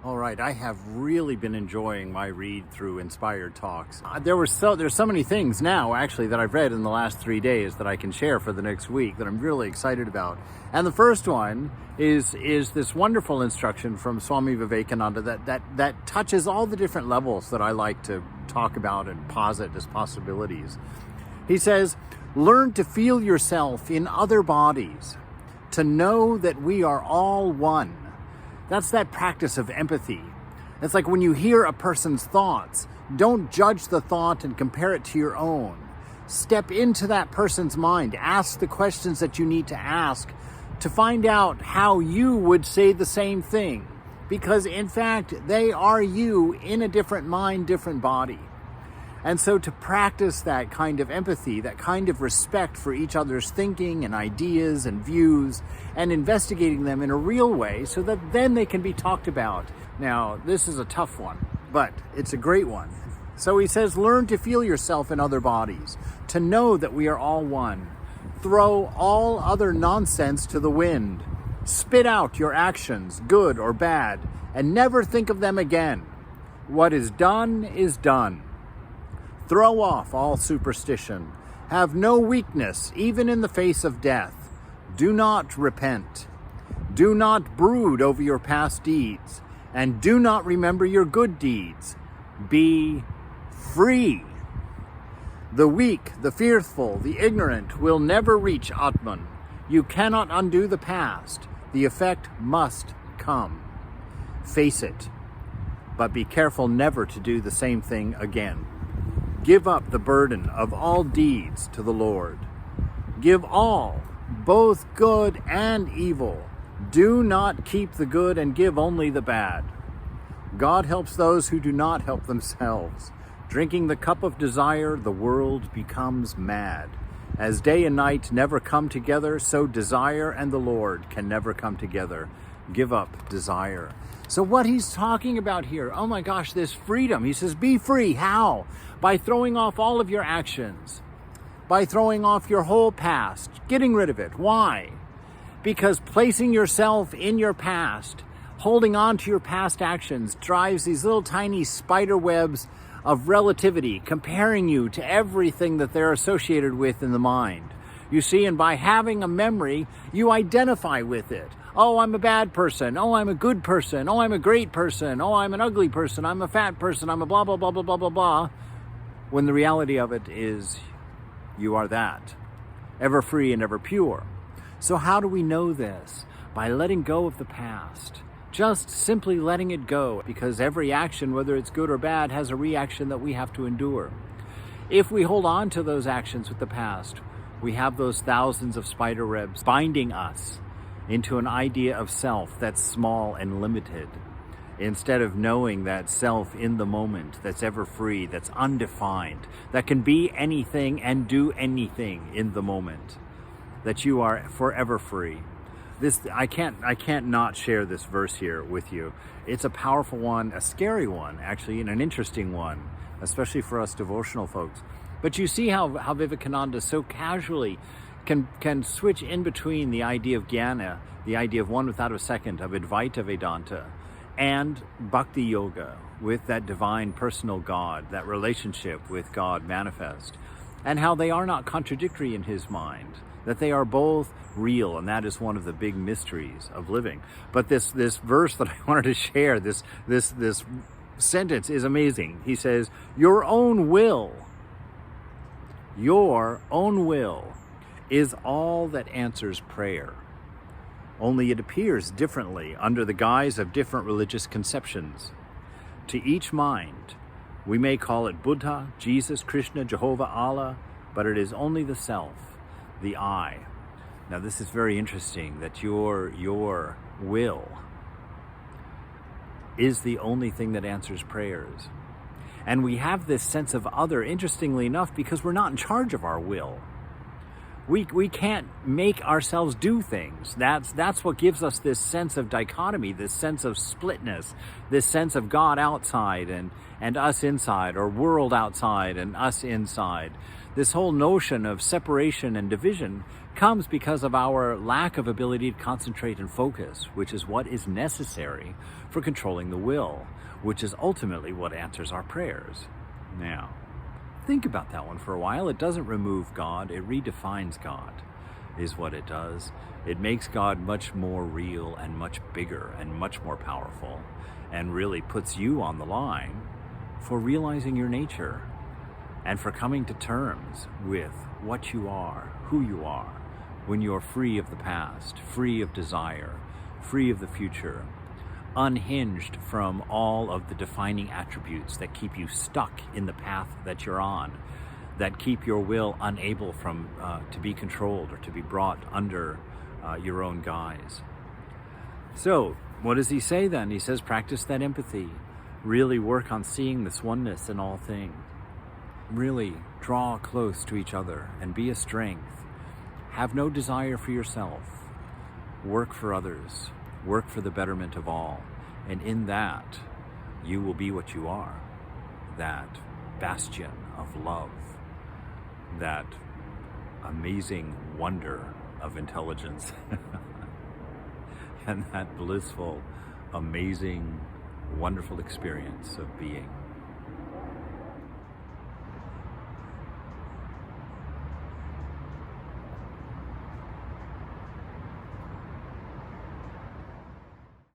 All right, I have really been enjoying my read through Inspired Talks. There's so many things now, actually, that I've read in the last 3 days that I can share for the next week that I'm really excited about. And the first one is this wonderful instruction from Swami Vivekananda that touches all the different levels that I like to talk about and posit as possibilities. He says, learn to feel yourself in other bodies, to know that we are all one. That's that practice of empathy. It's like when you hear a person's thoughts, don't judge the thought and compare it to your own. Step into that person's mind. Ask the questions that you need to ask to find out how you would say the same thing. Because in fact, they are you in a different mind, different body. And so to practice that kind of empathy, that kind of respect for each other's thinking and ideas and views, and investigating them in a real way so that then they can be talked about. Now, this is a tough one, but it's a great one. So he says, learn to feel yourself in other bodies, to know that we are all one. Throw all other nonsense to the wind. Spit out your actions, good or bad, and never think of them again. What is done is done. Throw off all superstition. Have no weakness, even in the face of death. Do not repent. Do not brood over your past deeds, and do not remember your good deeds. Be free. The weak, the fearful, the ignorant will never reach Atman. You cannot undo the past. The effect must come. Face it, but be careful never to do the same thing again. Give up the burden of all deeds to the Lord. Give all, both good and evil. Do not keep the good and give only the bad. God helps those who do not help themselves. Drinking the cup of desire, the world becomes mad. As day and night never come together, so desire and the Lord can never come together. Give up desire. So what he's talking about here, oh my gosh, this freedom. He says, be free. How? By throwing off all of your actions. By throwing off your whole past. Getting rid of it. Why? Because placing yourself in your past, holding on to your past actions, drives these little tiny spider webs of relativity, comparing you to everything that they're associated with in the mind. You see, and by having a memory, you identify with it. Oh, I'm a bad person. Oh, I'm a good person. Oh, I'm a great person. Oh, I'm an ugly person. I'm a fat person. I'm a blah, blah, blah, blah, blah, blah, blah. When the reality of it is you are that. Ever free and ever pure. So how do we know this? By letting go of the past. Just simply letting it go. Because every action, whether it's good or bad, has a reaction that we have to endure. If we hold on to those actions with the past, we have those thousands of spider webs binding us into an idea of self that's small and limited, instead of knowing that self in the moment, that's ever free, that's undefined, that can be anything and do anything in the moment, that you are forever free. This I can't not share this verse here with you. It's a powerful one, a scary one, actually, and an interesting one, especially for us devotional folks. But you see how Vivekananda so casually can switch in between the idea of jnana, the idea of one without a second, of Advaita Vedanta, and Bhakti Yoga, with that divine personal God, that relationship with God manifest, and how they are not contradictory in his mind, that they are both real, and that is one of the big mysteries of living. But this verse that I wanted to share, this sentence is amazing. He says, your own will is all that answers prayer. Only it appears differently under the guise of different religious conceptions. To each mind, we may call it Buddha, Jesus, Krishna, Jehovah, Allah, but it is only the self, the I. Now this is very interesting, that your will is the only thing that answers prayers. And we have this sense of other, interestingly enough, because we're not in charge of our will. We can't make ourselves do things. That's what gives us this sense of dichotomy, this sense of splitness, this sense of God outside and us inside, or world outside and us inside. This whole notion of separation and division comes because of our lack of ability to concentrate and focus, which is what is necessary for controlling the will, which is ultimately what answers our prayers. Now, think about that one for a while. It doesn't remove God, it redefines God, is what it does. It makes God much more real and much bigger and much more powerful, and really puts you on the line for realizing your nature and for coming to terms with what you are, who you are, when you're free of the past, free of desire, free of the future, unhinged from all of the defining attributes that keep you stuck in the path that you're on, that keep your will unable to be controlled or to be brought under your own guise. So, what does he say then? He says, practice that empathy. Really work on seeing this oneness in all things. Really draw close to each other and be a strength. Have no desire for yourself. Work for others. Work for the betterment of all. And in that, you will be what you are. That bastion of love. That amazing wonder of intelligence. And that blissful, amazing, wonderful experience of being.